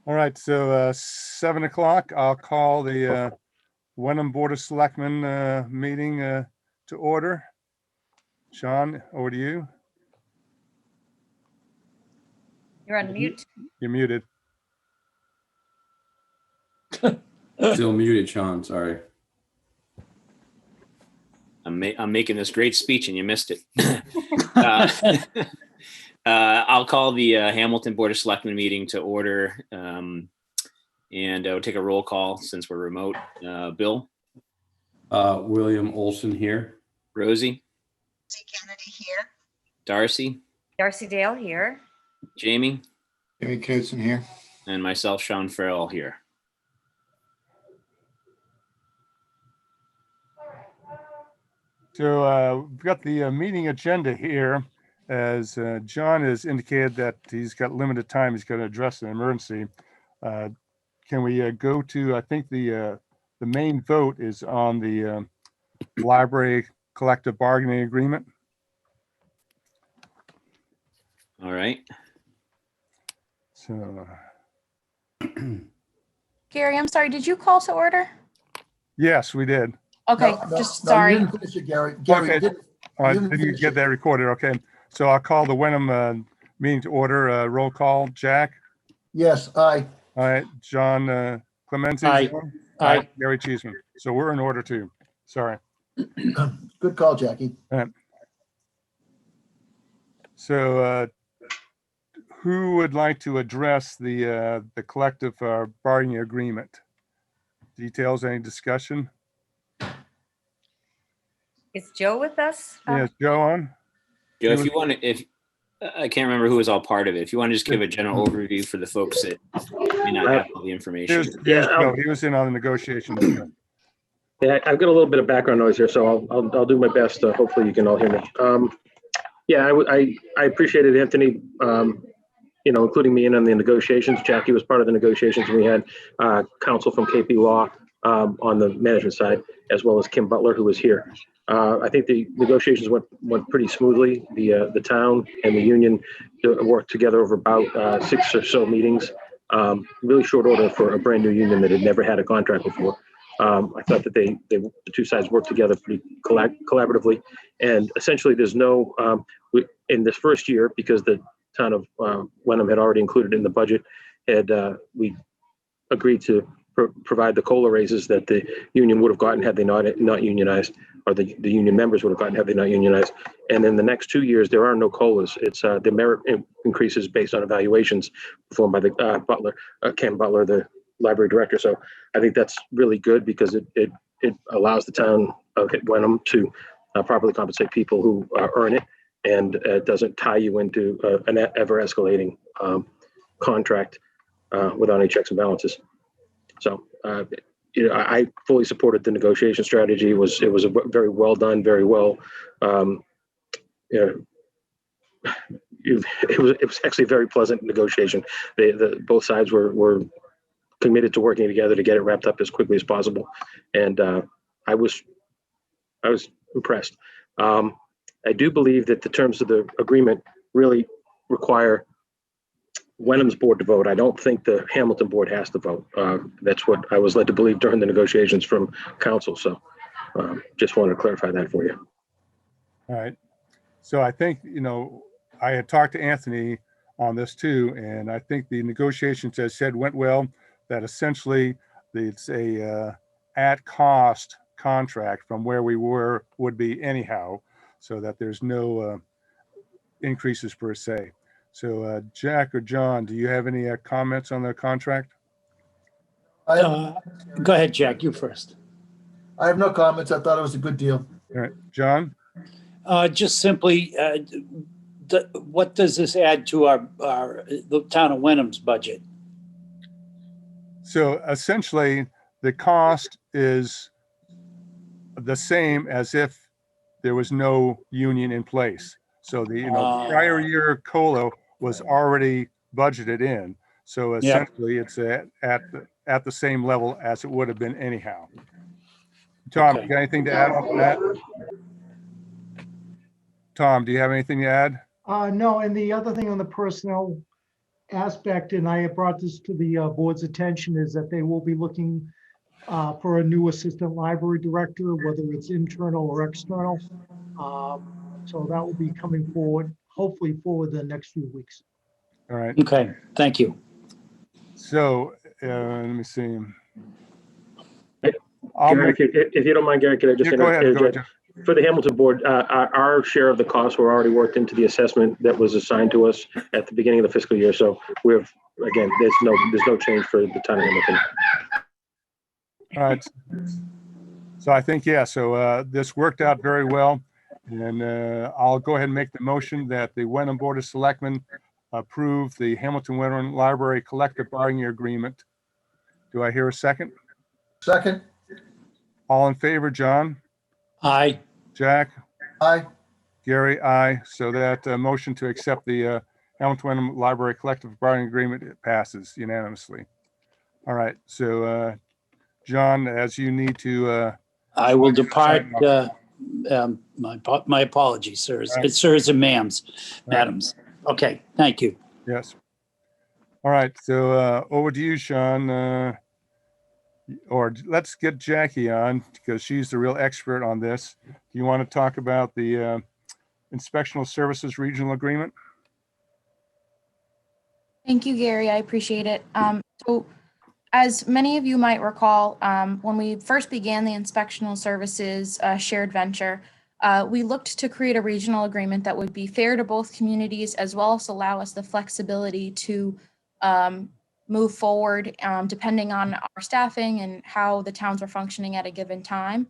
All right, so 7 o'clock, I'll call the Wenham Board of Selectmen meeting to order. Sean, over to you. You're on mute. You're muted. Still muted, Sean. Sorry. I'm making this great speech and you missed it. I'll call the Hamilton Board of Selectmen meeting to order, and we'll take a roll call since we're remote. Bill? William Olson here. Rosie? Kennedy here. Darcy? Darcy Dale here. Jamie? Jamie Knudsen here. And myself, Sean Farrell here. So we've got the meeting agenda here, as John has indicated that he's got limited time. He's going to address an emergency. Can we go to, I think the main vote is on the library collective bargaining agreement. All right. So, Gary, I'm sorry, did you call to order? yes, we did. Okay, No, just no, sorry. You didn't finish it, Gary. Gary, Okay. you didn't. Did you finish get it. that recorded? Okay. So I'll call the Wenham meeting to order. Roll call. Jack? Yes, aye. All right. John Clemency? Aye. Aye. Gary Cheeseman. So we're in order too. Sorry. Good call, Jackie. So who would like to address the collective bargaining agreement? Details, any discussion? Is Joe with us? Yes, Joe on? Joe, if you want to, I can't remember who was all part of it. If you want to just give a general overview for the folks that may not have all the information. He was in on the negotiations. Yeah, I've got a little bit of background noise here, so I'll do my best. Hopefully you can all hear me. Yeah, I appreciated Anthony, including me in on the negotiations. Jackie was part of the negotiations. We had counsel from KP Law on the management side, as well as Kim Butler, who was here. I think the negotiations went pretty smoothly. The town and the union worked together over about 6 or so meetings. Really short order for a brand new union that had never had a contract before. I thought that the two sides worked together pretty collaboratively, and essentially there's no in this first year, because the town of Wenham had already included in the budget, we agreed to provide the COLA raises that the union would have gotten had they not unionized, or the union members would have gotten had they not unionized. And in the next 2 years, there are no COLAs. It's the merit increases based on evaluations performed by the Ken Butler, the library director. So I think that's really good, because it allows the town of Wenham to properly compensate people who earn it, and it doesn't tie you into an ever escalating contract without any checks and balances. So, I fully supported the negotiation strategy. It was a very well done, very well. It was actually a very pleasant negotiation. Both sides were committed to working together to get it wrapped up as quickly as possible, and I was impressed. I do believe that the terms of the agreement really require Wenham's board to vote. I don't think the Hamilton board has to vote. That's what I was led to believe during the negotiations from council. So just wanted to clarify that for you. All right. So I think, I had talked to Anthony on this too, and I think the negotiations, as said, went well. That essentially it's a at cost contract from where we would be anyhow, so that there's no increases per se. So Jack or John, do you have any comments on the contract? Go ahead, Jack, you first. I have no comments. I thought it was a good deal. All right, John? Just simply, what does this add to the town of Wenham's budget? So essentially, the cost is the same as if there was no union in place. So the prior year COLA was already budgeted in. So essentially, it's at the same level as it would have been anyhow. Tom, Okay. you got anything to add on that? Tom, do you have anything to add? No, and the other thing on the personnel aspect, and I have brought this to the board's attention, is that they will be looking for a new assistant library director, whether it's internal or external. So that will be coming forward, hopefully forward the next few weeks. All right. Okay, thank you. So let me see. Hey, I'll Gary, make- if you don't mind, Gary, could I just Yeah, go ahead, interject? Jeff. For the Hamilton board, our share of the costs were already worked into the assessment that was assigned to us at the beginning of the fiscal year. So we've, again, there's no change for the town of Hamilton. All right. So I think, yeah, so this worked out very well. And I'll go ahead and make the motion that the Wenham Board of Selectmen approve the Hamilton Wenham Library Collective Bargaining Agreement. Do I hear a second? Second, All in favor, John, Aye. Jack, aye. Gary, aye. So that motion to accept the Hamilton Wenham Library Collective Bargaining Agreement it passes unanimously. All right. So John, as you need to, I will depart. My apologies, sirs. Right. It's sirs and ma'ams, Right. madams. Okay, thank you. yes. All right. So over to you, Sean. Or let's get Jackie on because she's the real expert on this. Do you want to talk about the Inspectional Services Regional Agreement? Thank you, Gary. I appreciate it. So as many of you might recall, when we first began the inspectional services shared venture, we looked to create a regional agreement that would be fair to both communities, as well as allow us the flexibility to move forward depending on our staffing and how the towns are functioning at a given time.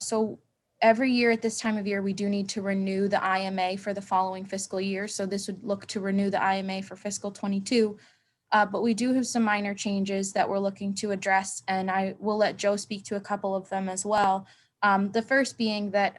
So every year at this time of year, we do need to renew the IMA for the following fiscal year. So this would look to renew the IMA for fiscal 22. But we do have some minor changes that we're looking to address, and I will let Joe speak to a couple of them as well. The first being that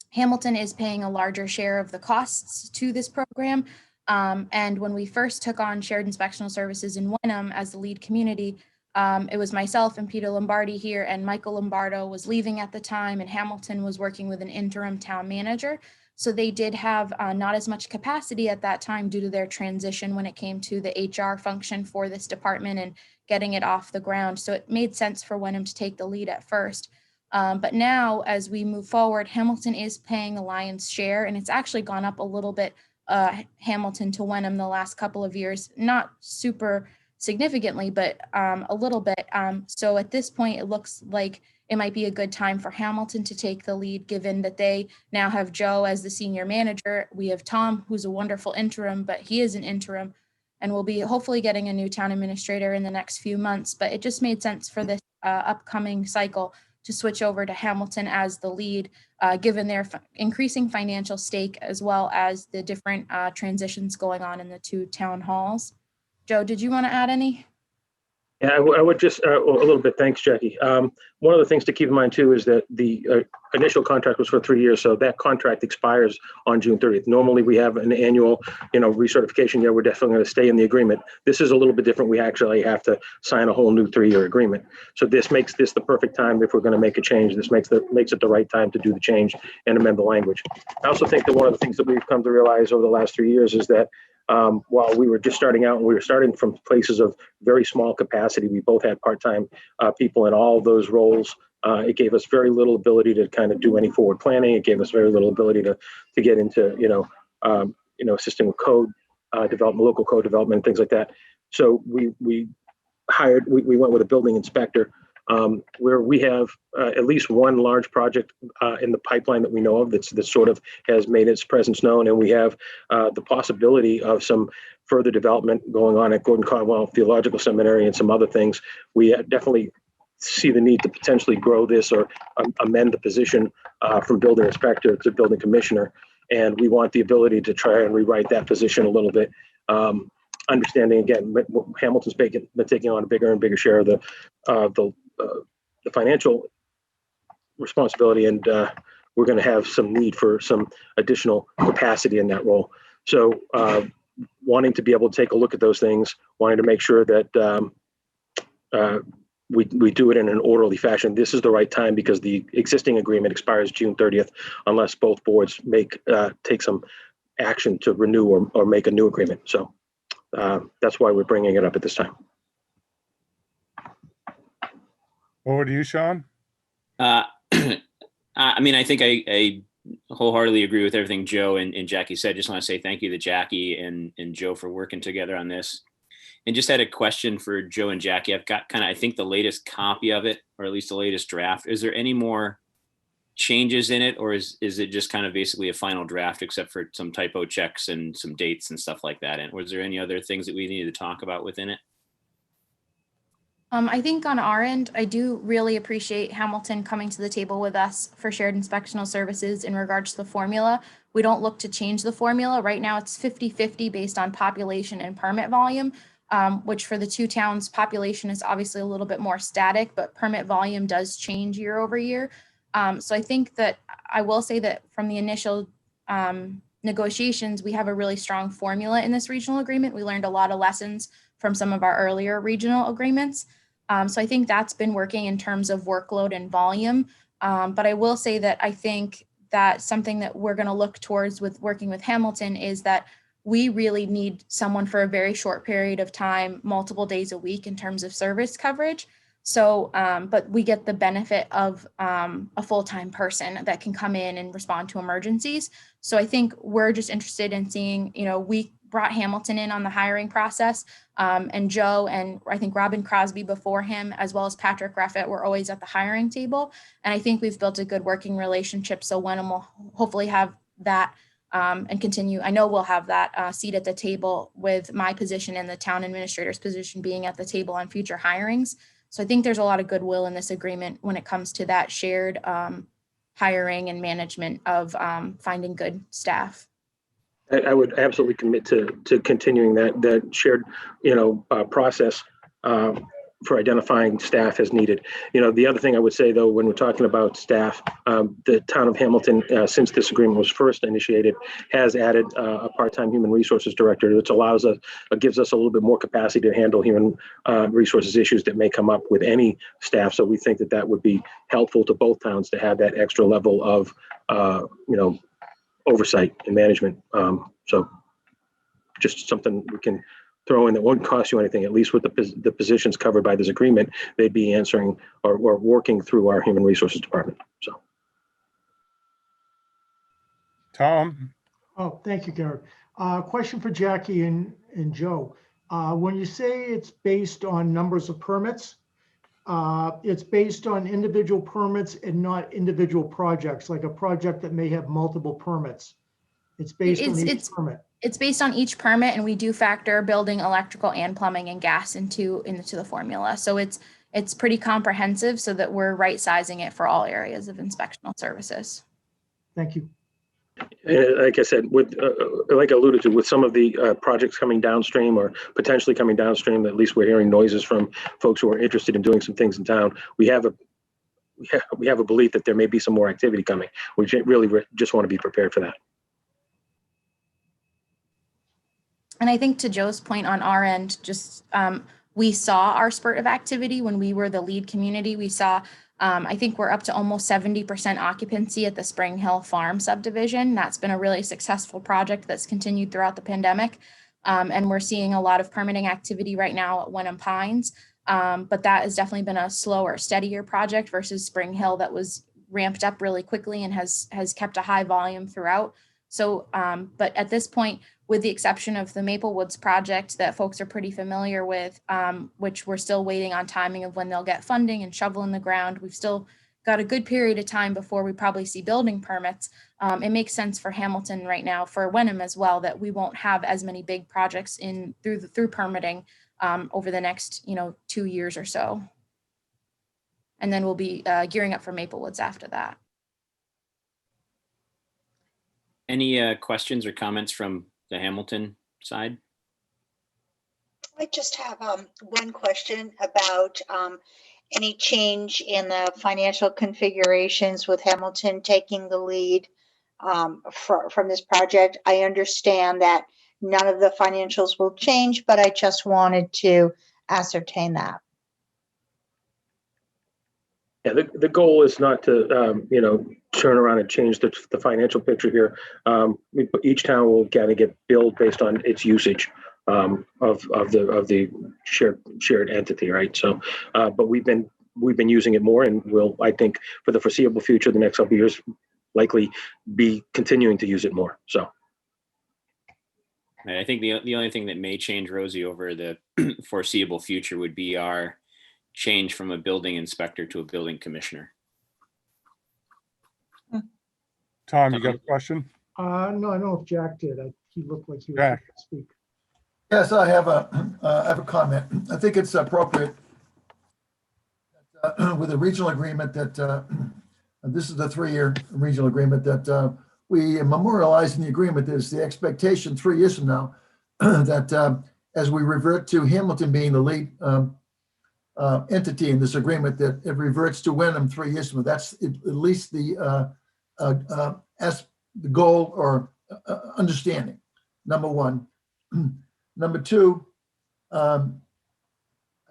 Hamilton is paying a larger share of the costs to this program. And when we first took on shared inspectional services in Wenham as the lead community, it was myself and Peter Lombardi here, and Michael Lombardo was leaving at the time, and Hamilton was working with an interim town manager. So they did have not as much capacity at that time due to their transition when it came to the HR function for this department and getting it off the ground. So it made sense for Wenham to take the lead at first. But now as we move forward, Hamilton is paying a lion's share, and it's actually gone up a little bit, Hamilton to Wenham the last couple of years, not super significantly, but a little bit. So at this point, it looks like it might be a good time for Hamilton to take the lead, given that they now have Joe as the senior manager. We have Tom, who's a wonderful interim, but he is an interim, and we'll be hopefully getting a new town administrator in the next few months. But it just made sense for this upcoming cycle to switch over to Hamilton as the lead, given their increasing financial stake, as well as the different transitions going on in the two town halls. Joe, did you want to add any? Yeah, I would just a little bit. Thanks, Jackie. One of the things to keep in mind too is that the initial contract was for 3 years, so that contract expires on June 30th. Normally, we have an annual, recertification year. We're definitely going to stay in the agreement. This is a little bit different. We actually have to sign a whole new 3-year agreement. So this makes this the perfect time if we're going to make a change. This makes it the right time to do the change and amend the language. I also think that one of the things that we've come to realize over the last 3 years is that while we were just starting out and we were starting from places of very small capacity, we both had part-time people in all of those roles. It gave us very little ability to kind of do any forward planning. It gave us very little ability to get into, assisting with code development, local code development, things like that. So we went with a building inspector where we have at least one large project in the pipeline that we know of that sort of has made its presence known. And we have the possibility of some further development going on at Gordon Conwell Theological Seminary and some other things. We definitely see the need to potentially grow this or amend the position from building inspector to building commissioner. And we want the ability to try and rewrite that position a little bit. Understanding again, Hamilton's been taking on a bigger and bigger share of the financial responsibility, and we're going to have some need for some additional capacity in that role. So wanting to be able to take a look at those things, wanting to make sure that we do it in an orderly fashion. This is the right time because the existing agreement expires June 30th, unless both boards take some action to renew or make a new agreement. So that's why we're bringing it up at this time. Over to you, Sean. I mean, I think I wholeheartely agree with everything Joe and Jackie said. Just want to say thank you to Jackie and Joe for working together on this. And just had a question for Joe and Jackie. I've got kind of, I think, the latest copy of it, or at least the latest draft. Is there any more changes in it, or is it just kind of basically a final draft except for some typo checks and some dates and stuff like that? And was there any other things that we needed to talk about within it? I think on our end, I do really appreciate Hamilton coming to the table with us for shared inspectional services in regards to the formula. We don't look to change the formula. Right now, it's 50-50 based on population and permit volume, which for the two towns, population is obviously a little bit more static, but permit volume does change year over year. So I think that I will say that from the initial negotiations, we have a really strong formula in this regional agreement. We learned a lot of lessons from some of our earlier regional agreements. So I think that's been working in terms of workload and volume. But I will say that I think that something that we're going to look towards with working with Hamilton is that we really need someone for a very short period of time, multiple days a week in terms of service coverage. So, but we get the benefit of a full-time person that can come in and respond to emergencies. So I think we're just interested in seeing, we brought Hamilton in on the hiring process, and Joe and I think Robin Crosby before him, as well as Patrick Raffett, were always at the hiring table. And I think we've built a good working relationship. So Wenham will hopefully have that and continue. I know we'll have that seat at the table with my position and the town administrator's position being at the table on future hirings. So I think there's a lot of goodwill in this agreement when it comes to that shared hiring and management of finding good staff. I would absolutely commit to continuing that shared, process for identifying staff as needed. The other thing I would say, though, when we're talking about staff, the town of Hamilton, since this agreement was first initiated, has added a part-time human resources director, which gives us a little bit more capacity to handle human resources issues that may come up with any staff. So we think that would be helpful to both towns to have that extra level of, oversight and management. So just something we can throw in that won't cost you anything, at least with the positions covered by this agreement, they'd be answering or working through our human resources department. So. Tom? Oh, thank you, Gary. Question for Jackie and Joe. When you say it's based on numbers of permits, it's based on individual permits and not individual projects, like a project that may have multiple permits. It's based on each permit. It's based on each permit, and we do factor building, electrical, and plumbing and gas into the formula. So it's pretty comprehensive, so that we're right sizing it for all areas of inspectional services. Thank you. Like I said, like I alluded to, with some of the projects coming downstream or potentially coming downstream, at least we're hearing noises from folks who are interested in doing some things in town. We have a belief that there may be some more activity coming. We really just want to be prepared for that. And I think to Joe's point on our end, just we saw our spurt of activity when we were the lead community. We saw, I think we're up to almost 70% occupancy at the Spring Hill Farm subdivision. That's been a really successful project that's continued throughout the pandemic. And we're seeing a lot of permitting activity right now at Wenham Pines. But that has definitely been a slower, steadier project versus Spring Hill that was ramped up really quickly and has kept a high volume throughout. So, but at this point, with the exception of the Maple Woods project that folks are pretty familiar with, which we're still waiting on timing of when they'll get funding and shovel in the ground. We've still got a good period of time before we probably see building permits. It makes sense for Hamilton right now, for Wenham as well, that we won't have as many big projects through permitting over the next 2 years or so. And then we'll be gearing up for Maple Woods after that. Any questions or comments from the Hamilton side? I just have one question about any change in the financial configurations with Hamilton taking the lead from this project. I understand that none of the financials will change, but I just wanted to ascertain that. Yeah, the goal is not to, turn around and change the financial picture here. Each town will kind of get billed based on its usage. of the shared entity, right? So, but we've been using it more, and will, I think, for the foreseeable future, the next couple of years, likely be continuing to use it more. So. I think the only thing that may change, Rosie, over the foreseeable future would be our change from a building inspector to a building commissioner. Tom, you got a question? No, I don't know if Jack did. He looked like he was Jack. going to speak. Yes, I have a comment. I think it's appropriate with a regional agreement that this is the 3-year regional agreement that we memorialize in the agreement. There's the expectation 3 years from now that as we revert to Hamilton being the lead entity in this agreement, that it reverts to Wenham 3 years from now. That's at least the goal or understanding. Number one. Number two, I'd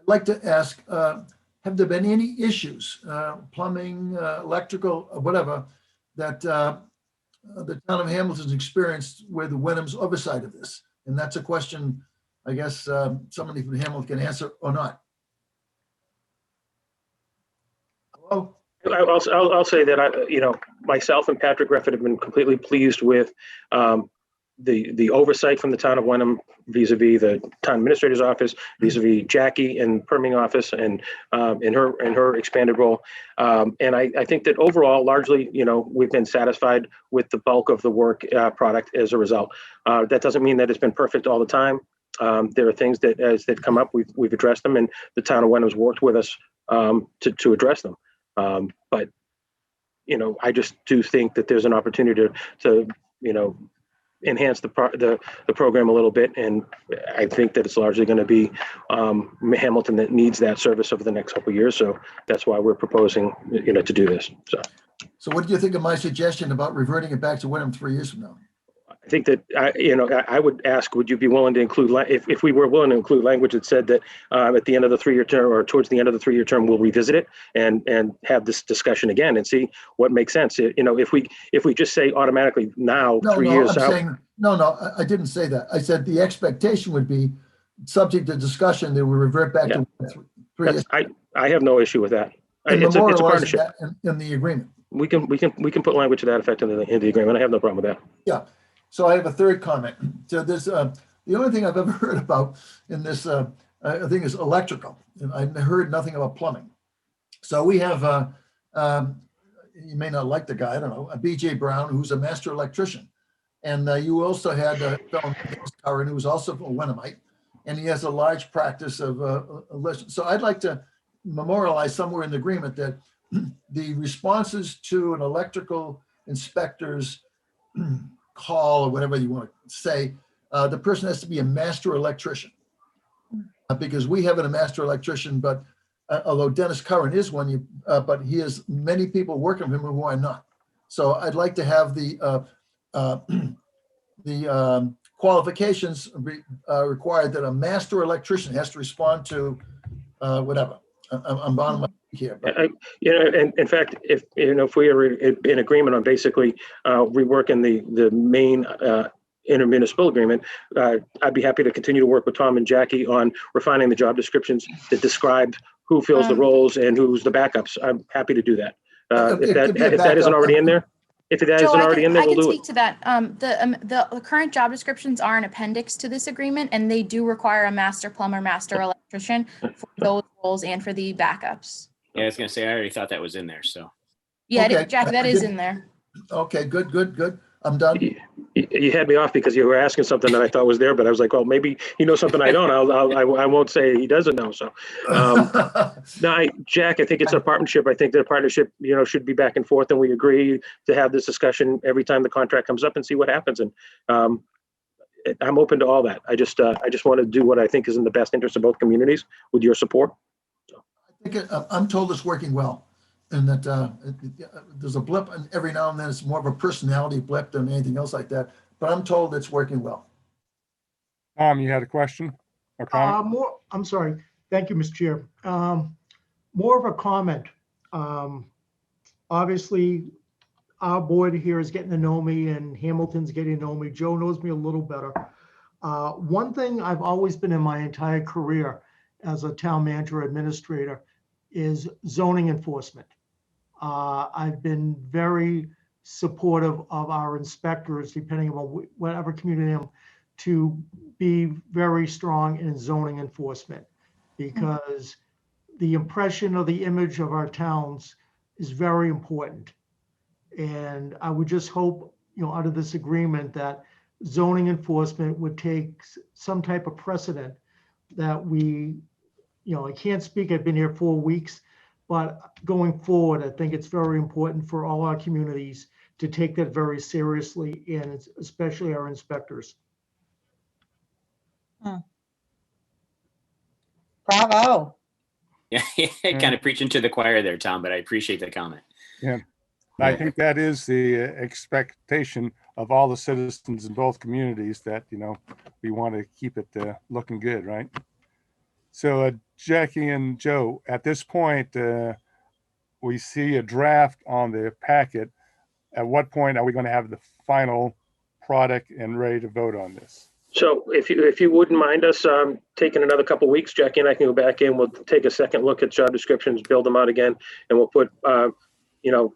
like to ask, have there been any issues, plumbing, electrical, whatever, that the town of Hamilton's experienced with Wenham's oversight of this? And that's a question, I guess, somebody from Hamilton can answer or not. Hello? I'll say that myself and Patrick Greffett have been completely pleased with the oversight from the town of Wenham vis-a-vis the town administrator's office, vis-a-vis Jackie and permitting office, and in her expanded role. And I think that overall, largely, we've been satisfied with the bulk of the work product as a result. That doesn't mean that it's been perfect all the time. There are things that as they come up, we've addressed them, and the town of Wenham's worked with us to address them. But I just do think that there's an opportunity to enhance the program a little bit, and I think that it's largely going to be Hamilton that needs that service over the next couple of years. So that's why we're proposing, to do this. So what do you think of my suggestion about reverting it back to Wenham 3 years from now? I think that I would ask, would you be willing to include, if we were willing to include language that said that at the end of the 3-year term, or towards the end of the 3-year term, we'll revisit it and have this discussion again and see what makes sense. If we just say automatically now, 3 years out. I didn't say that. I said the expectation would be subject to discussion that we revert back to 3 years. I have no issue with that. And It's a memorialize partnership. that in the agreement. We can put language to that effect in the agreement. I have no problem with that. Yeah. So I have a third comment. So there's the only thing I've ever heard about in this thing is electrical, and I heard nothing about plumbing. So we have you may not like the guy, I don't know, a BJ Brown, who's a master electrician, and you also had a fellow Curran, who's also a Wenhamite, and he has a large practice of so I'd like to memorialize somewhere in the agreement that the responses to an electrical inspector's call, or whatever you want to say, the person has to be a master electrician, because we have a master electrician, but although Dennis Curran is one, but he has many people working with him who are not. So I'd like to have the qualifications required that a master electrician has to respond to whatever. I'm bound my here. But. And in fact, if we are in agreement on basically reworking the main intermunicipal agreement, I'd be happy to continue to work with Tom and Jackie on refining the job descriptions that describe who fills the roles and who's the backups. I'm happy to do that. If that isn't already in there. If that isn't already in there, we'll do it. I can speak to that. The current job descriptions are an appendix to this agreement, and they do require a master plumber, master electrician for those roles and for the backups. Yeah, I was going to say, I already thought that was in there. So. Yeah, Okay. Jack, that is in there. Okay, good. I'm done. You had me off because you were asking something that I thought was there, but I was like, well, maybe he knows something I don't. I won't say he doesn't know. So, no, Jack, I think it's a partnership. I think that a partnership, should be back and forth, and we agree to have this discussion every time the contract comes up and see what happens. And I'm open to all that. I just want to do what I think is in the best interest of both communities with your support. So. I think I'm told it's working well. And that there's a blip, and every now and then it's more of a personality blip than anything else like that. But I'm told it's working well. Tom, you had a question or comment? I'm sorry. Thank you, Mr. Chair. More of a comment. Obviously, our board here is getting to know me, and Hamilton's getting to know me. Joe knows me a little better. One thing I've always been in my entire career as a town manager administrator is zoning enforcement. I've been very supportive of our inspectors, depending on whatever community I'm, to be very strong in zoning enforcement, because the impression or the image of our towns is very important. And I would just hope, out of this agreement, that zoning enforcement would take some type of precedent that we, I can't speak, I've been here 4 weeks, but going forward, I think it's very important for all our communities to take that very seriously, and especially our inspectors. Bravo. Yeah, kind of preaching to the choir there, Tom, but I appreciate the comment. Yeah. I think that is the expectation of all the citizens in both communities, that, we want to keep it looking good, right? So Jackie and Joe, at this point, we see a draft on the packet. At what point are we going to have the final product and ready to vote on this? So if you wouldn't mind us taking another couple of weeks, Jackie and I can go back in. We'll take a second look at job descriptions, build them out again, and we'll put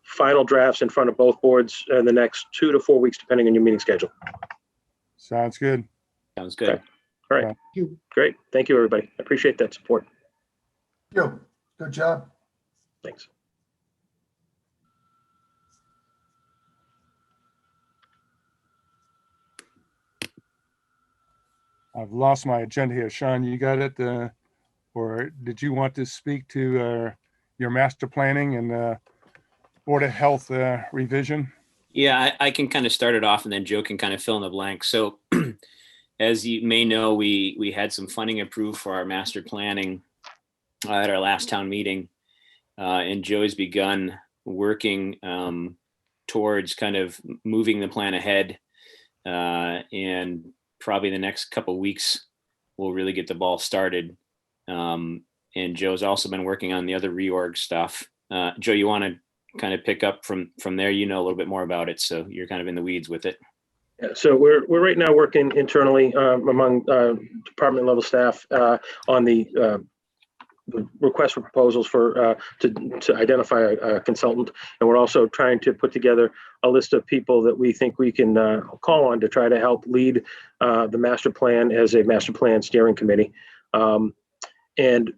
final drafts in front of both boards in the next 2 to 4 weeks, depending on your meeting schedule. Sounds good. Sounds good. Okay. All right. Thank you. Great. Thank you, everybody. I appreciate that support. You, good job. Thanks. I've lost my agenda here. Sean, you got it? Or did you want to speak to your master planning and Board of Health revision? Yeah, I can kind of start it off, and then Joe can kind of fill in the blanks. So as you may know, we had some funding approved for our master planning at our last town meeting. And Joe's begun working towards kind of moving the plan ahead. And probably the next couple of weeks, we'll really get the ball started. And Joe's also been working on the other reorg stuff. Joe, you want to kind of pick up from there? You know a little bit more about it, so you're kind of in the weeds with it. Yeah, so we're right now working internally among department level staff on the request for proposals for to identify a consultant, and we're also trying to put together a list of people that we think we can call on to try to help lead the master plan as a master plan steering committee. And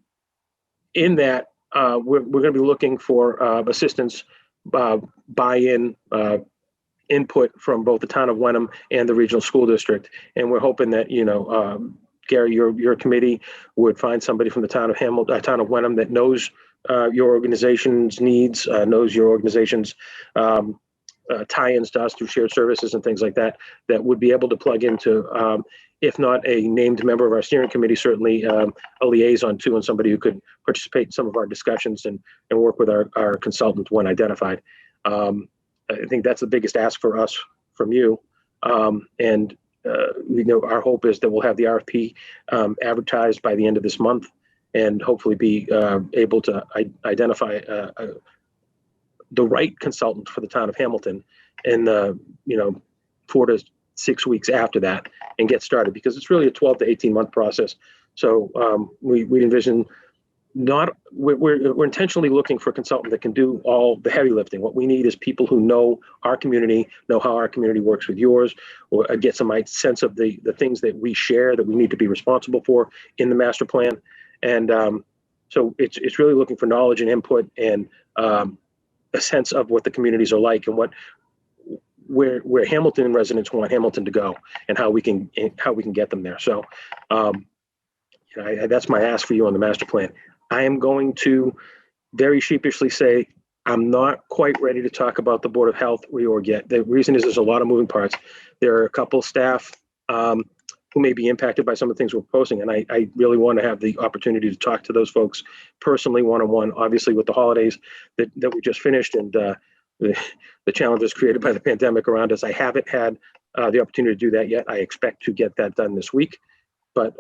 in that, we're going to be looking for assistance, buy-in, input from both the town of Wenham and the regional school district. And we're hoping that, Gary, your committee would find somebody from the town of Wenham that knows your organization's needs, knows your organization's tie-ins to us through shared services and things like that, that would be able to plug into, if not a named member of our steering committee, certainly a liaison to, and somebody who could participate in some of our discussions and work with our consultant when identified. I think that's the biggest ask for us from you. And our hope is that we'll have the RFP advertised by the end of this month, and hopefully be able to identify the right consultant for the town of Hamilton in the 4 to 6 weeks after that, and get started, because it's really a 12 to 18 month process. So we envision we're intentionally looking for a consultant that can do all the heavy lifting. What we need is people who know our community, know how our community works with yours, or get some sense of the things that we share that we need to be responsible for in the master plan. And so it's really looking for knowledge and input, and a sense of what the communities are like, and where Hamilton residents want Hamilton to go, and how we can get them there. So that's my ask for you on the master plan. I am going to very sheepishly say I'm not quite ready to talk about the Board of Health reorg yet. The reason is there's a lot of moving parts. There are a couple of staff who may be impacted by some of the things we're posting, and I really want to have the opportunity to talk to those folks personally, one-on-one. Obviously, with the holidays that we just finished, and the challenges created by the pandemic around us, I haven't had the opportunity to do that yet. I expect to get that done this week. But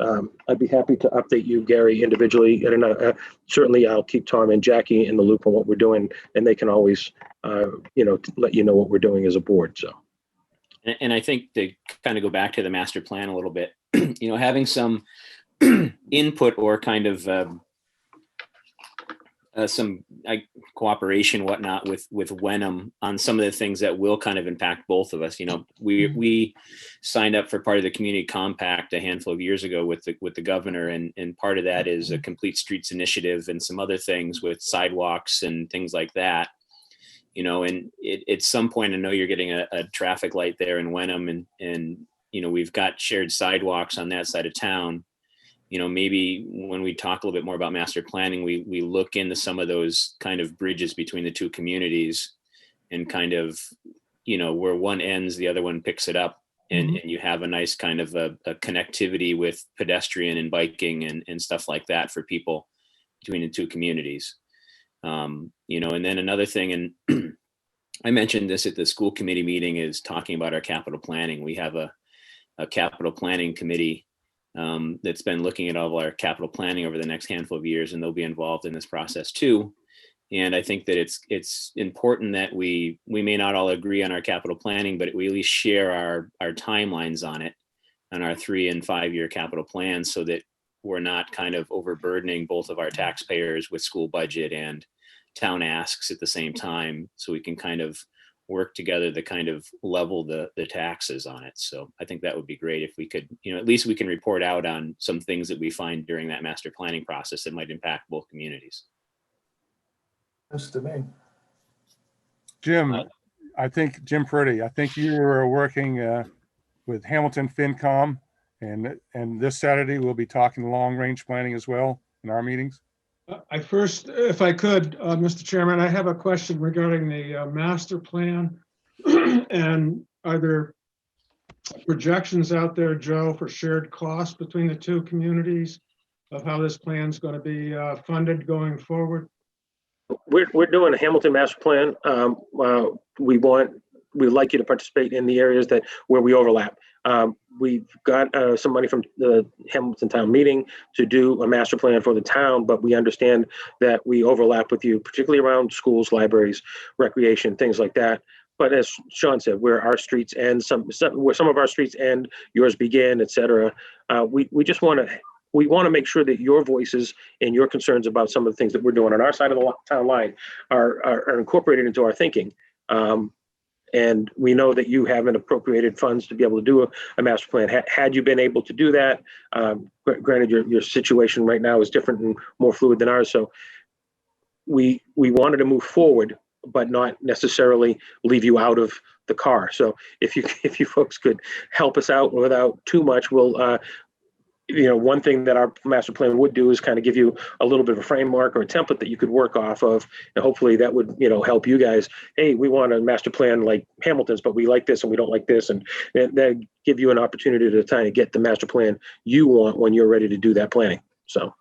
I'd be happy to update you, Gary, individually. And certainly I'll keep Tom and Jackie in the loop on what we're doing, and they can always, let you know what we're doing as a board. So. And I think to kind of go back to the master plan a little bit, having some input or kind of some cooperation, whatnot, with Wenham on some of the things that will kind of impact both of us. We signed up for part of the community compact a handful of years ago with the governor, and part of that is a complete streets initiative and some other things with sidewalks and things like that. And at some point, I know you're getting a traffic light there in Wenham, and we've got shared sidewalks on that side of town. Maybe when we talk a little bit more about master planning, we look into some of those kind of bridges between the two communities, and kind of, where one ends, the other one picks it up, and you have a nice kind of a connectivity with pedestrian and biking and stuff like that for people between the two communities. And then another thing, and I mentioned this at the school committee meeting, is talking about our capital planning. We have a capital planning committee that's been looking at all of our capital planning over the next handful of years, and they'll be involved in this process too. And I think that it's important that we may not all agree on our capital planning, but we at least share our timelines on it, on our 3 and 5 year capital plans, so that we're not kind of overburdening both of our taxpayers with school budget and town asks at the same time, so we can kind of work together to kind of level the taxes on it. So I think that would be great if we could, at least we can report out on some things that we find during that master planning process that might impact both communities. That's to me. Jim, Jim Purdy, I think you were working with Hamilton FinCom, and this Saturday we'll be talking long range planning as well in our meetings. I first, if I could, Mr. Chairman, I have a question regarding the master plan. And are there projections out there, Joe, for shared costs between the two communities of how this plan is going to be funded going forward? We're doing a Hamilton master plan. We'd like you to participate in the areas where we overlap. We've got some money from the Hamilton Town Meeting to do a master plan for the town, but we understand that we overlap with you, particularly around schools, libraries, recreation, things like that. But as Sean said, where our streets end, where some of our streets end, yours begin, et cetera. We want to make sure that your voices and your concerns about some of the things that we're doing on our side of the town line are incorporated into our thinking. And we know that you haven't appropriated funds to be able to do a master plan. Had you been able to do that, granted your situation right now is different and more fluid than ours. So we wanted to move forward, but not necessarily leave you out of the car. So if you folks could help us out without too much, we'll one thing that our master plan would do is kind of give you a little bit of a framework or a template that you could work off of. And hopefully that would, help you guys. Hey, we want a master plan like Hamilton's, but we like this and we don't like this. And that give you an opportunity to kind of get the master plan you want when you're ready to do that planning. So.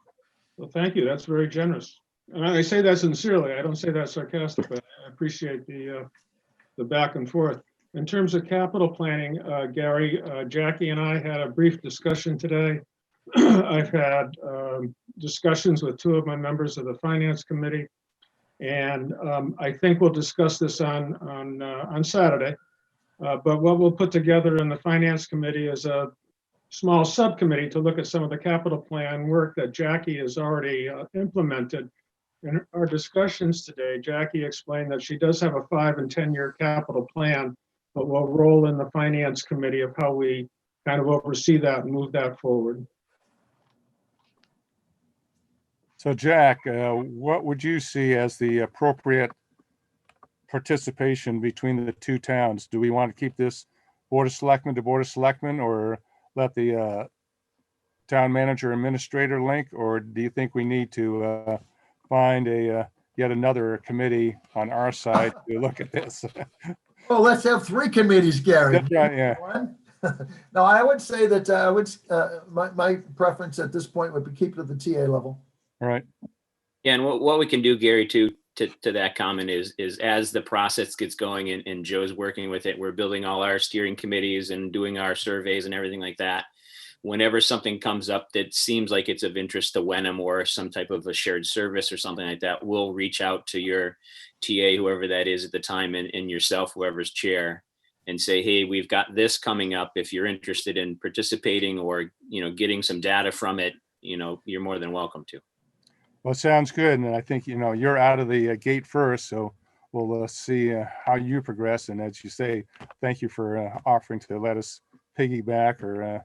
Well, thank you. That's very generous. And I say that sincerely. I don't say that sarcastically. I appreciate the back and forth. In terms of capital planning, Gary, Jackie and I had a brief discussion today. I've had discussions with 2 of my members of the Finance Committee, and I think we'll discuss this on Saturday. But what we'll put together in the Finance Committee is a small subcommittee to look at some of the capital plan work that Jackie has already implemented. In our discussions today, Jackie explained that she does have a 5 and 10 year capital plan, but we'll roll in the Finance Committee of how we kind of oversee that and move that forward. So Jack, what would you see as the appropriate participation between the two towns? Do we want to keep this Board of Selectmen to Board of Selectmen, or let the town manager administrator link, or do you think we need to find yet another committee on our side to look at this? Well, let's have 3 committees, Gary. That's right, yeah. No, I would say that my preference at this point would be keep it at the TA level. All right. Yeah, and what we can do, Gary, to that comment is as the process gets going and Joe's working with it, we're building all our steering committees and doing our surveys and everything like that. Whenever something comes up that seems like it's of interest to Wenham or some type of a shared service or something like that, we'll reach out to your TA, whoever that is at the time, and yourself, whoever's chair, and say, hey, we've got this coming up. If you're interested in participating or, getting some data from it, you're more than welcome to. Well, sounds good. And I think, you're out of the gate first, so we'll see how you progress. And as you say, thank you for offering to let us piggyback or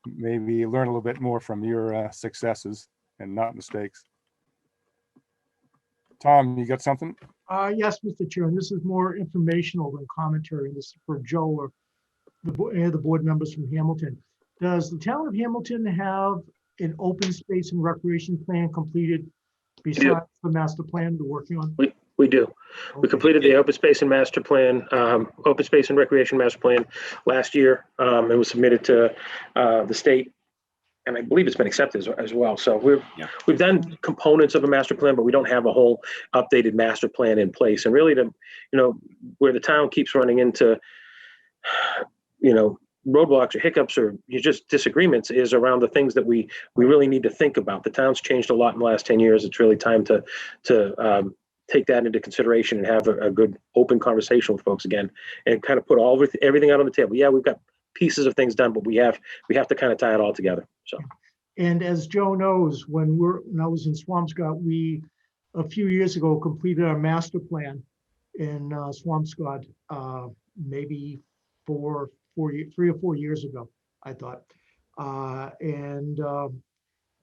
maybe learn a little bit more from your successes and not mistakes. Tom, you got something? Yes, Mr. Chair, and this is more informational than commentary. This is for Joe or any of the board members from Hamilton. Does the town of Hamilton have an open space and recreation plan completed besides the master plan we're working on? We do. We Okay. completed the open space and master plan, open space and recreation master plan last year. It was submitted to the state, and I believe it's been accepted as well. So we've done components of a master plan, but we don't have a whole updated master plan in place. And really, where the town keeps running into, roadblocks or hiccups or just disagreements is around the things that we really need to think about. The town's changed a lot in the last 10 years. It's really time to take that into consideration and have a good open conversation with folks again and kind of put everything out on the table. Yeah, we've got pieces of things done, but we have to kind of tie it all together. So. And as Joe knows, when I was in Swampscott, we a few years ago completed our master plan in Swampscott, maybe 3 or 4 years ago, I thought.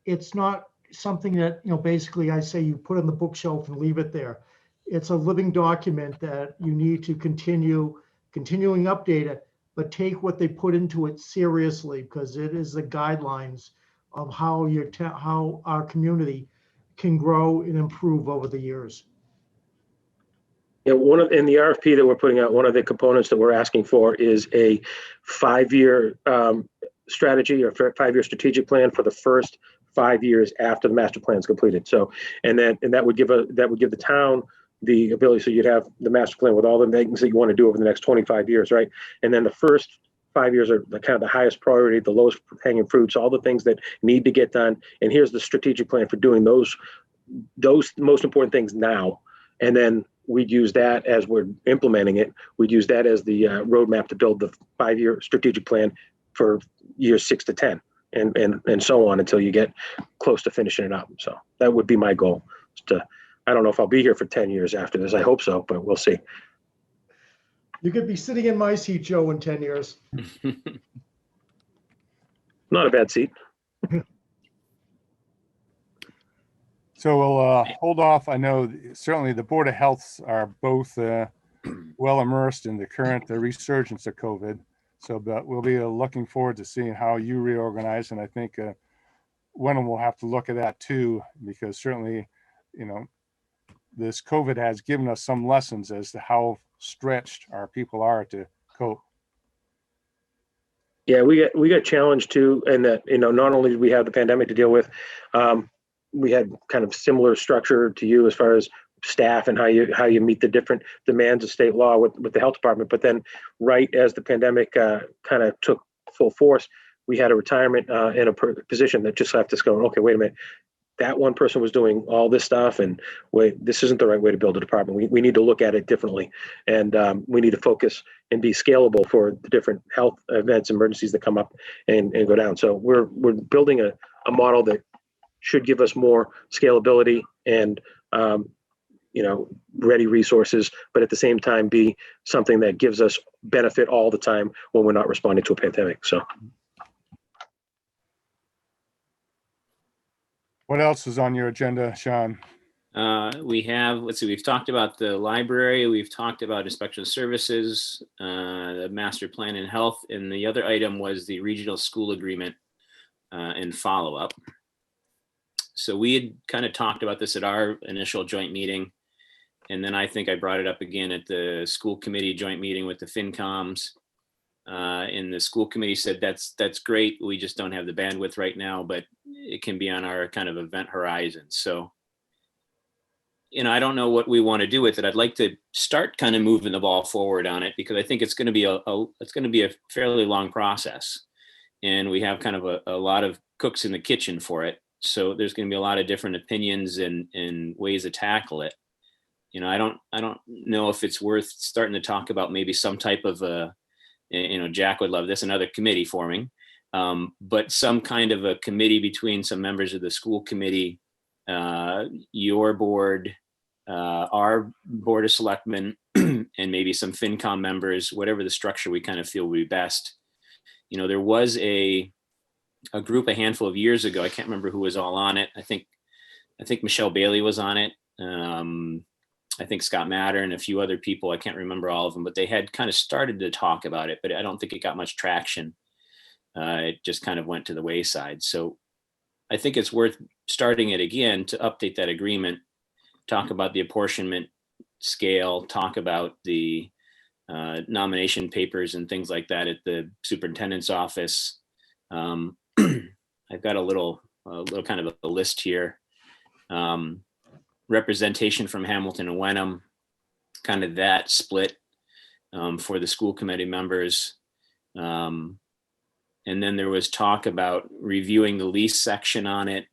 It's not something that, basically I say you put on the bookshelf and leave it there. It's a living document that you need to continuing update it, but take what they put into it seriously, because it is the guidelines of how how our community can grow and improve over the years. Yeah, in the RFP that we're putting out, one of the components that we're asking for is a 5-year strategy or 5-year strategic plan for the first 5 years after the master plan is completed. So, and that would give the town the ability. So you'd have the master plan with all the things that you want to do over the next 25 years, right? And then the first 5 years are kind of the highest priority, the lowest hanging fruits, all the things that need to get done. And here's the strategic plan for doing those most important things now. And then we'd use that as we're implementing it. We'd use that as the roadmap to build the 5-year strategic plan for years 6 to 10, and so on until you get close to finishing it up. So that would be my goal. I don't know if I'll be here for 10 years after this. I hope so, but we'll see. You could be sitting in my seat, Joe, in 10 years. Not a bad seat. So we'll hold off. I know certainly the Board of Healths are both well immersed in the current resurgence of COVID. So, but we'll be looking forward to seeing how you reorganize. And I think Wenham will have to look at that too, because certainly, this COVID has given us some lessons as to how stretched our people are to cope. Yeah, we got challenged too, and that not only did we have the pandemic to deal with, we had kind of similar structure to you as far as staff and how you meet the different demands of state law with the health department. But then, right as the pandemic kind of took full force, we had a retirement in a position that just left us going, okay, wait a minute. That one person was doing all this stuff, and wait, this isn't the right way to build a department. We need to look at it differently, and we need to focus and be scalable for the different health events, emergencies that come up and go down. So we're building a model that should give us more scalability and ready resources, but at the same time be something that gives us benefit all the time when we're not responding to a pandemic. So. What else is on your agenda, Sean? We've talked about the library, we've talked about inspection services, the master plan and health, and the other item was the regional school agreement and follow-up. So we had kind of talked about this at our initial joint meeting. And then I think I brought it up again at the school committee joint meeting with the FinComs. And the school committee said, that's great. We just don't have the bandwidth right now, but it can be on our kind of event horizon. So, I don't know what we want to do with it. I'd like to start kind of moving the ball forward on it, because I think it's going to be a fairly long process. And we have kind of a lot of cooks in the kitchen for it. So there's going to be a lot of different opinions and ways to tackle it. I don't know if it's worth starting to talk about maybe some type of a Jack would love this, another committee forming, but some kind of a committee between some members of the school committee, your board, our board of selectmen, and maybe some FinCom members, whatever the structure we kind of feel would be best. There was a group a handful of years ago. I can't remember who was all on it. I think Michelle Bailey was on it. I think Scott Matter and a few other people. I can't remember all of them, but they had kind of started to talk about it, but I don't think it got much traction. It just kind of went to the wayside. So I think it's worth starting it again to update that agreement, talk about the apportionment scale, talk about the nomination papers and things like that at the superintendent's office. I've got a little kind of a list here. Representation from Hamilton and Wenham, kind of that split for the school committee members. And then there was talk about reviewing the lease section on it,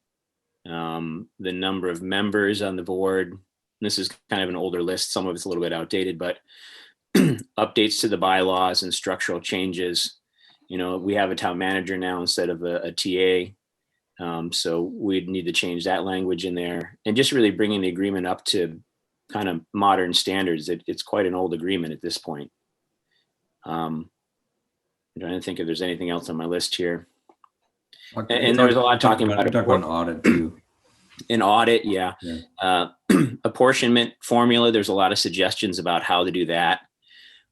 the number of members on the board. This is kind of an older list. Some of it's a little bit outdated, but updates to the bylaws and structural changes. We have a town manager now instead of a TA. So we'd need to change that language in there, and just really bringing the agreement up to kind of modern standards. It's quite an old agreement at this point. I'm trying to think if there's anything else on my list here. And there was a lot talking about talk about an audit too. An audit, yeah. Yeah. Apportionment formula. There's a lot of suggestions about how to do that.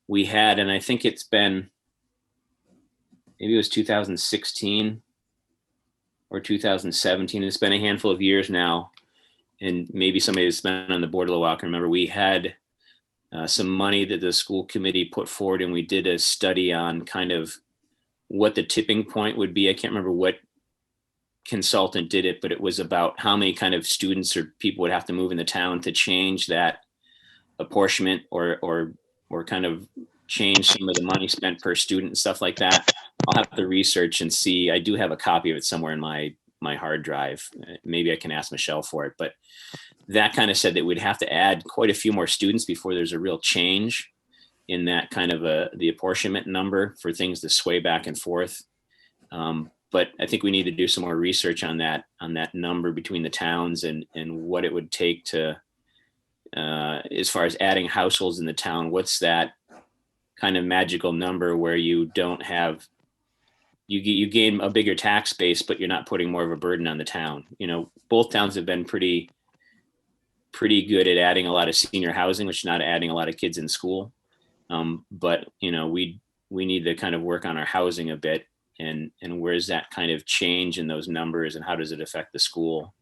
We had, and I think it's been, maybe it was 2016 or 2017. It's been a handful of years now, and maybe somebody that's been on the board a little while can remember. We had some money that the school committee put forward, and we did a study on kind of what the tipping point would be. I can't remember what consultant did it, but it was about how many kind of students or people would have to move in the town to change that apportionment or kind of change some of the money spent per student and stuff like that. I'll have to research and see. I do have a copy of it somewhere in my hard drive. Maybe I can ask Michelle for it, but that kind of said that we'd have to add quite a few more students before there's a real change in that kind of the apportionment number for things to sway back and forth. But I think we need to do some more research on that number between the towns and what it would take to, as far as adding households in the town, what's that kind of magical number where you don't have, you gain a bigger tax base, but you're not putting more of a burden on the town. Both towns have been pretty good at adding a lot of senior housing, which is not adding a lot of kids in school. But we need to kind of work on our housing a bit, and where's that kind of change in those numbers, and how does it affect the school?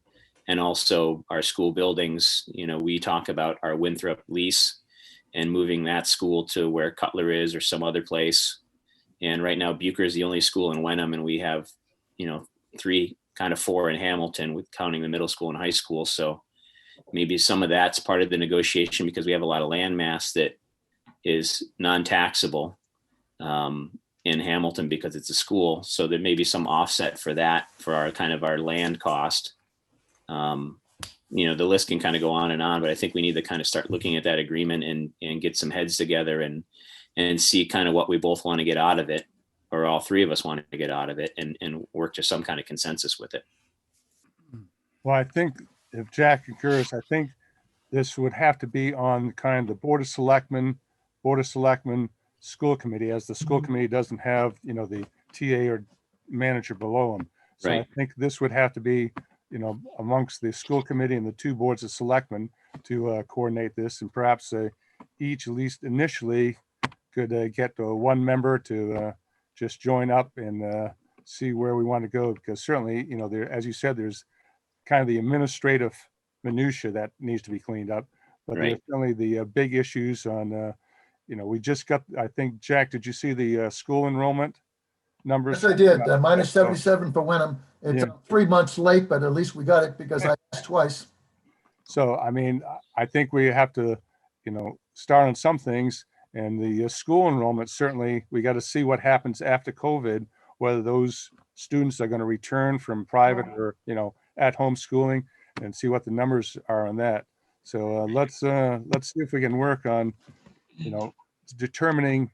And also our school buildings. We talk about our Winthrop lease and moving that school to where Cutler is or some other place. And right now Bucher is the only school in Wenham, and we have, 3, kind of 4 in Hamilton, with counting the middle school and high school. So maybe some of that's part of the negotiation, because we have a lot of land mass that is non-taxable in Hamilton because it's a school. So there may be some offset for that, for our kind of our land cost. The list can kind of go on, but I think we need to kind of start looking at that agreement and get some heads together and see kind of what we both want to get out of it, or all three of us want to get out of it, and work to some kind of consensus with it. Well, I think if Jack concurs, I think this would have to be on kind of the Board of Selectmen, school committee, as the school committee doesn't have, the TA or manager below them. So Right. I think this would have to be, amongst the school committee and the 2 boards of selectmen to coordinate this, and perhaps each, at least initially, could get 1 member to just join up and see where we want to go. Because certainly, there, as you said, there's kind of the administrative minutia that needs to be cleaned up, but Right. there's certainly the big issues on, we just got, I think, Jack, did you see the school enrollment numbers? Yes, I did. Minus 77 for Wenham. It's Yeah. 3 months late, but at least we got it because I asked twice. So, I mean, I think we have to, start on some things, and the school enrollment, certainly, we got to see what happens after COVID, whether those students are going to return from private or, at home schooling, and see what the numbers are on that. So let's see if we can work on, determining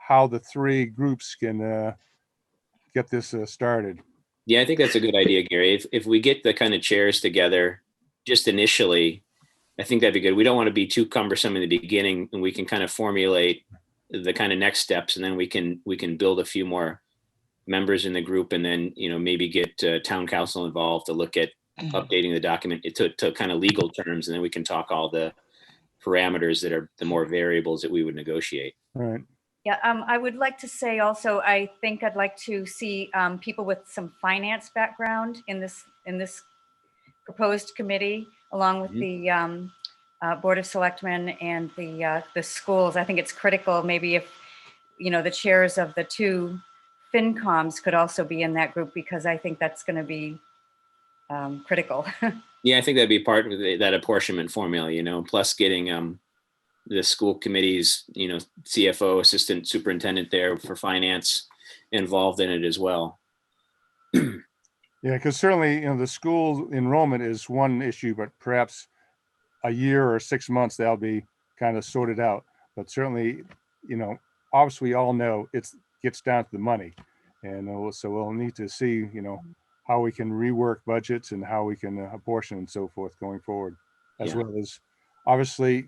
how the three groups can get this started. Yeah, I think that's a good idea, Gary. If we get the kind of chairs together just initially, I think that'd be good. We don't want to be too cumbersome in the beginning, and we can kind of formulate the kind of next steps, and then we can build a few more members in the group, and then maybe get town council involved to look at updating the document to kind of legal terms, and then we can talk all the parameters that are the more variables that we would negotiate. All right. Yeah, I would like to say also, I think I'd like to see people with some finance background in this proposed committee, along with the Board of Selectmen and the schools. I think it's critical, maybe if, the chairs of the two FinComs could also be in that group, because I think that's going to be critical. Yeah, I think that'd be part of that apportionment formula, plus getting the school committee's, CFO, assistant superintendent there for finance involved in it as well. Yeah, because certainly, the school enrollment is one issue, but perhaps a year or 6 months, that'll be kind of sorted out. But certainly, obviously we all know it gets down to the money. And so we'll need to see, how we can rework budgets and how we can apportion and so forth going forward, as Yeah. well as obviously,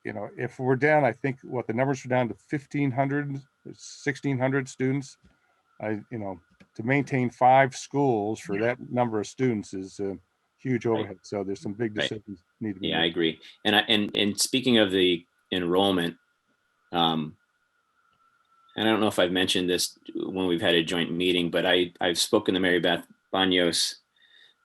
if we're down, I think what the numbers are down to 1,500, 1,600 students, to maintain 5 schools for that number of students is a huge overhead. So there's some big Right. decisions need to be Yeah, I made. agree. And speaking of the enrollment, and I don't know if I've mentioned this when we've had a joint meeting, but I've spoken to Mary Beth Banos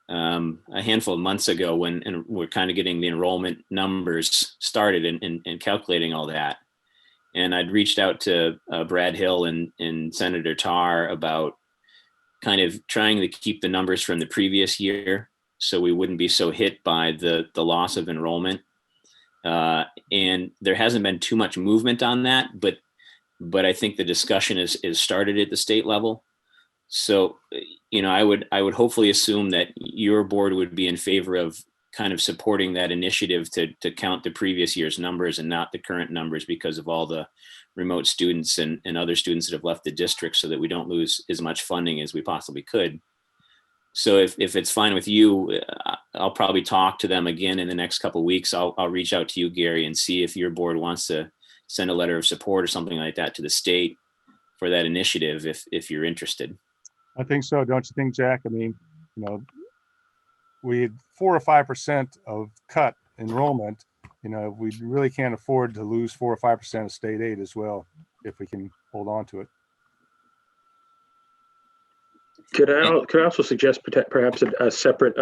a handful of months ago and we're kind of getting the enrollment numbers started and calculating all that. And I'd reached out to Brad Hill and Senator Tarr about kind of trying to keep the numbers from the previous year, so we wouldn't be so hit by the loss of enrollment. And there hasn't been too much movement on that, but I think the discussion is started at the state level. So, I would hopefully assume that your board would be in favor of kind of supporting that initiative to count the previous year's numbers and not the current numbers, because of all the remote students and other students that have left the district, so that we don't lose as much funding as we possibly could. So if it's fine with you, I'll probably talk to them again in the next couple of weeks. I'll reach out to you, Gary, and see if your board wants to send a letter of support or something like that to the state for that initiative, if you're interested. I think so. Don't you think, Jack? I mean, we had 4 or 5% of cut enrollment. We really can't afford to lose 4 or 5% of state aid as well, if we can hold on to it. Could I also suggest perhaps a separate,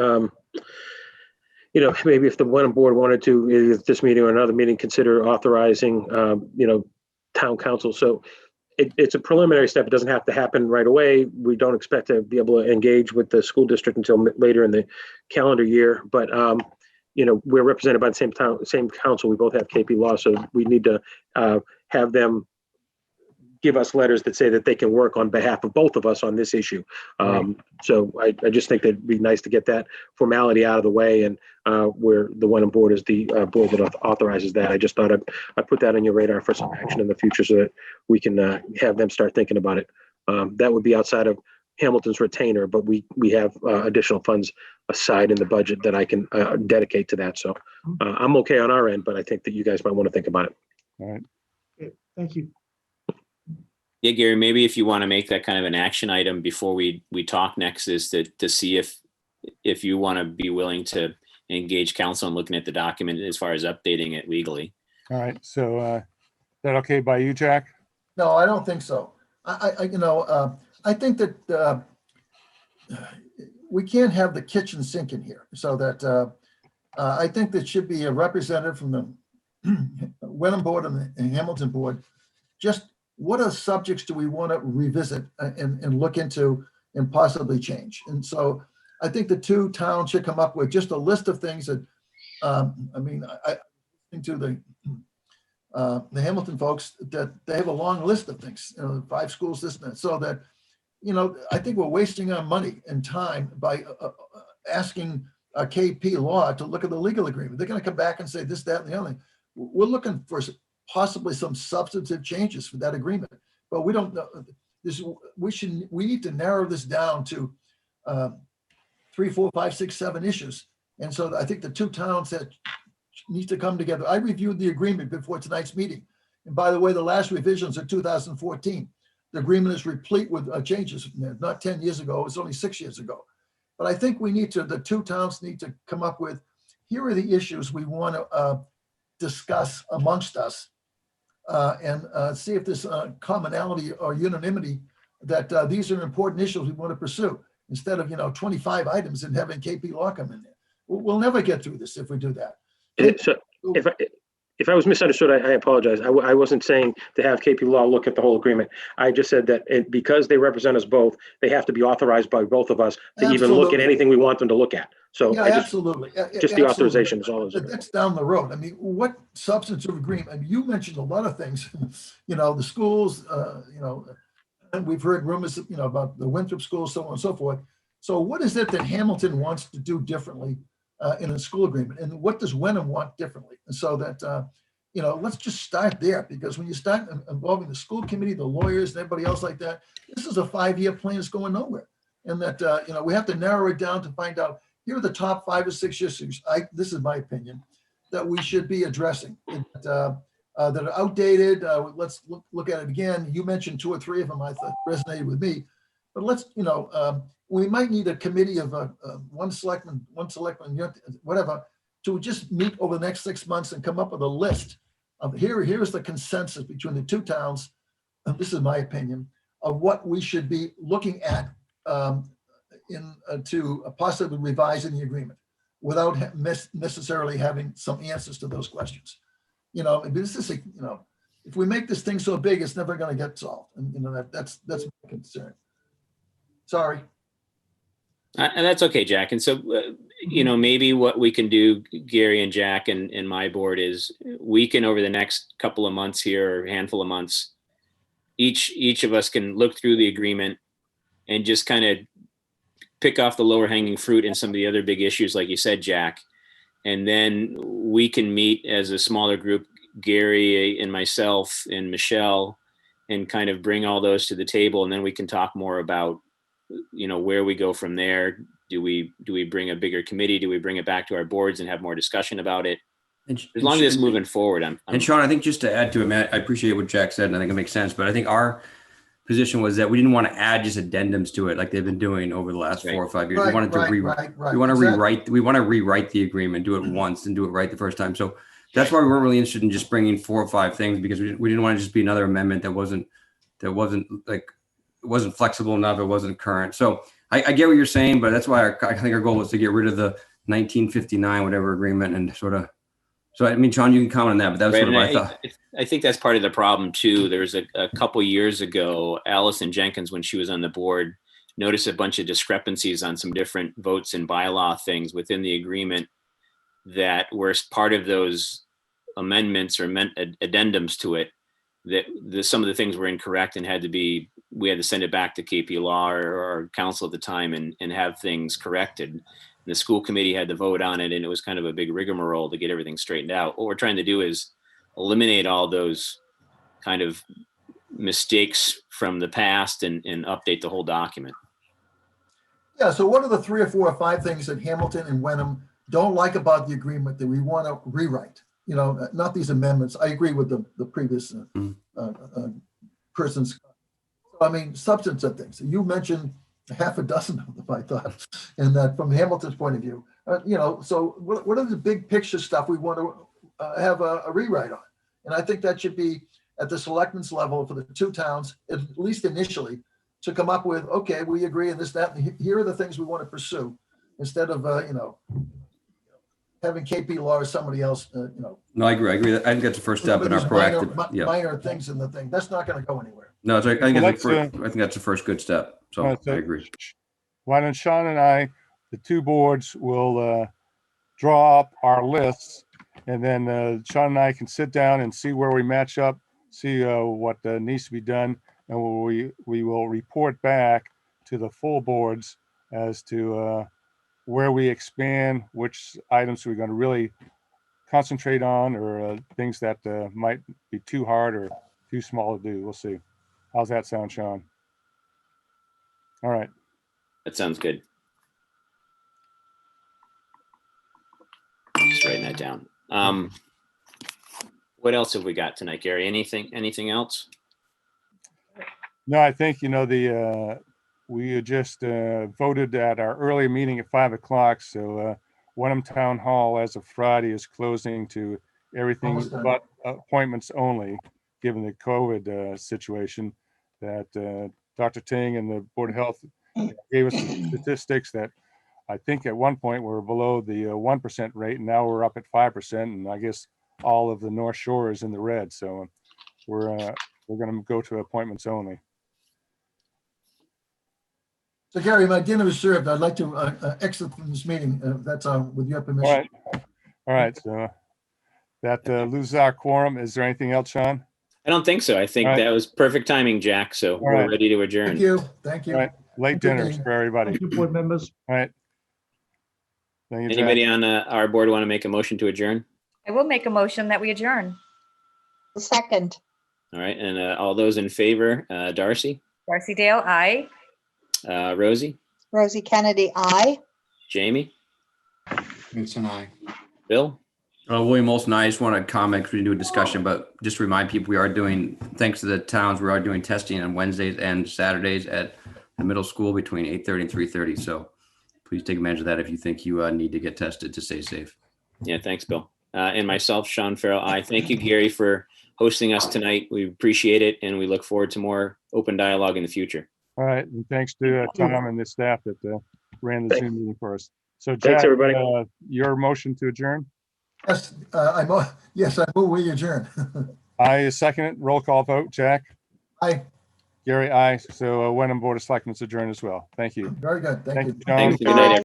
maybe if the Wenham board wanted to, either this meeting or another meeting, consider authorizing, town council. So it's a preliminary step. It doesn't have to happen right away. We don't expect to be able to engage with the school district until later in the calendar year. But, we're represented by the same council. We both have KP Law, so we need to have them give us letters that say that they can work on behalf of both of us on this issue. So I just think that it'd be nice to get that formality out of the way, and where the Wenham board is the board that authorizes that. I just thought I'd put that on your radar for some action in the future, so that we can have them start thinking about it. That would be outside of Hamilton's retainer, but we have additional funds aside in the budget that I can dedicate to that. So I'm okay on our end, but I think that you guys might want to think about it. All right. Okay, thank you. Yeah, Gary, maybe if you want to make that kind of an action item before we talk next, is to see if you want to be willing to engage counsel in looking at the document as far as updating it legally. All right. So is that okay by you, Jack? No, I don't think so. I think that we can't have the kitchen sink in here, so that I think that should be a representative from the Wenham board and the Hamilton board. Just what are subjects do we want to revisit and look into and possibly change? And so I think the two towns should come up with just a list of things that, I think to the Hamilton folks, that they have a long list of things, 5 schools, this and that, so that, I think we're wasting our money and time by asking KP Law to look at the legal agreement. They're going to come back and say this, that, and the other thing. We're looking for possibly some substantive changes for that agreement. But we don't know. We need to narrow this down to 3, 4, 5, 6, 7 issues. And so I think the two towns that need to come together. I reviewed the agreement before tonight's meeting. And by the way, the last revisions are 2014. The agreement is replete with changes, not 10 years ago, it was only 6 years ago. But I think the two towns need to come up with, here are the issues we want to discuss amongst us and see if there's commonality or unanimity that these are important issues we want to pursue instead of, 25 items and having KP Law come in there. We'll never get through this if we do that. So if I was misunderstood, I apologize. I wasn't saying to have KP Law look at the whole agreement. I just said that because they represent us both, they have to be authorized by both of us to even look at anything we want them to look at. So yeah, absolutely. Just the authorization is all. That's down the road. I mean, what substantive agreement? I mean, you mentioned a lot of things, the schools, and we've heard rumors, about the Winthrop schools, so on and so forth. So what is it that Hamilton wants to do differently in a school agreement, and what does Wenham want differently? And so that, let's just start there, because when you start involving the school committee, the lawyers, and everybody else like that, this is a 5-year plan that's going nowhere. And that, we have to narrow it down to find out, here are the top 5 or 6 issues, this is my opinion, that we should be addressing, that are outdated. Let's look at it again. You mentioned 2 or 3 of them I thought resonated with me, but let's, we might need a committee of one selectman, whatever, to just meet over the next 6 months and come up with a list of here's the consensus between the two towns, and this is my opinion, of what we should be looking at to possibly revising the agreement without necessarily having some answers to those questions. This is if we make this thing so big, it's never going to get solved, and that's my concern. Sorry. And that's okay, Jack. And so, maybe what we can do, Gary and Jack and my board, is we can, over the next couple of months here, or handful of months, each of us can look through the agreement and just kind of pick off the lower hanging fruit and some of the other big issues, like you said, Jack. And then we can meet as a smaller group, Gary and myself and Michelle, and kind of bring all those to the table. And then we can talk more about, where we go from there. Do we bring a bigger committee? Do we bring it back to our boards and have more discussion about it? As long as it's moving forward, And Sean, I think just to add to it, Matt, I appreciate what Jack said, and I think it makes sense. But I think our position was that we didn't want to add just addendums to it like they've been doing over the last 4 or 5 years. We wanted to rewrite. We want to rewrite. We want to rewrite the agreement, do it once, and do it right the first time. So that's why we weren't really interested in just bringing 4 or 5 things, because we didn't want to just be another amendment that wasn't flexible enough. It wasn't current. So I get what you're saying, but that's why I think our goal was to get rid of the 1959 whatever agreement and sort of. So I mean, Sean, you can comment on that, but that was sort of what I thought. I think that's part of the problem too. There was a couple years ago, Allison Jenkins, when she was on the board, noticed a bunch of discrepancies on some different votes and bylaw things within the agreement that were part of those amendments or addendums to it. That some of the things were incorrect and we had to send it back to KP Law or council at the time and have things corrected. And the school committee had to vote on it, and it was kind of a big rigmarole to get everything straightened out. What we're trying to do is eliminate all those kind of mistakes from the past and update the whole document. Yeah, so what are the 3 or 4 or 5 things that Hamilton and Wenham don't like about the agreement that we want to rewrite? Not these amendments. I agree with the previous person's. I mean, substantive things. You mentioned half a dozen of them, I thought, and that from Hamilton's point of view, so what are the big picture stuff we want to have a rewrite on? And I think that should be at the selectmen's level for the two towns, at least initially, to come up with, okay, we agree on this, that, and here are the things we want to pursue, instead of, having KP Law or somebody else, No, I agree. I think that's the first step in our proactive. Minor things in the thing. That's not going to go anywhere. No, I think that's the first good step. So I agree. Why don't Sean and I, the two boards, will draw up our lists, and then Sean and I can sit down and see where we match up, see what needs to be done, and we will report back to the full boards as to where we expand, which items we're going to really concentrate on, or things that might be too hard or too small to do. We'll see. How's that sound, Sean? All right. That sounds good. Just writing that down. What else have we got tonight, Gary? Anything else? No, I think, we had just voted at our earlier meeting at 5 o'clock. So Wenham Town Hall as of Friday is closing to everything Almost done. but appointments only, given the COVID situation that Dr. Ting and the Board of Health gave us the statistics that I think at one point we were below the 1% rate, and now we're up at 5%. And I guess all of the North Shore is in the red. So we're going to go to appointments only. So Gary, my dinner is served. I'd like to exit from this meeting. That's with your All permission. right. All right. So that loses our quorum. Is there anything else, Sean? I don't think so. I think All right. that was perfect timing, Jack. So we're right. ready to Thank adjourn. you. Thank you. All right. Late Good dinners meeting. for everybody. Thank you, board members. All right. Thank you, Jack. Anybody on our board want to make a motion to adjourn? I will make a motion that we adjourn. Second, All right. And all those in favor, Darcy, Darcy Dale, aye. Rosie, Rosie Kennedy, aye. Jamie, It's an aye. Bill. William Olson, I just want to comment because we do a discussion, but just to remind people, we are doing, thanks to the towns, we are doing testing on Wednesdays and Saturdays at the middle school between 8:30 and 3:30. So please take advantage of that if you think you need to get tested to stay safe. Yeah, thanks, Bill. And myself, Sean Farrell. I thank you, Gary, for hosting us tonight. We appreciate it, and we look forward to more open dialogue in the future. All right. And thanks to Tom and the staff that ran the Zoom meeting for us. So Thanks, Jack, everybody. your motion to adjourn? Yes, yes, I move we adjourn. I second it. Roll call vote. Jack? Aye. Gary, aye. So Wenham Board of Selectmen is adjourned as well. Thank you. Very good. Thank Thank you. you, John. Thanks. Good night, Aye.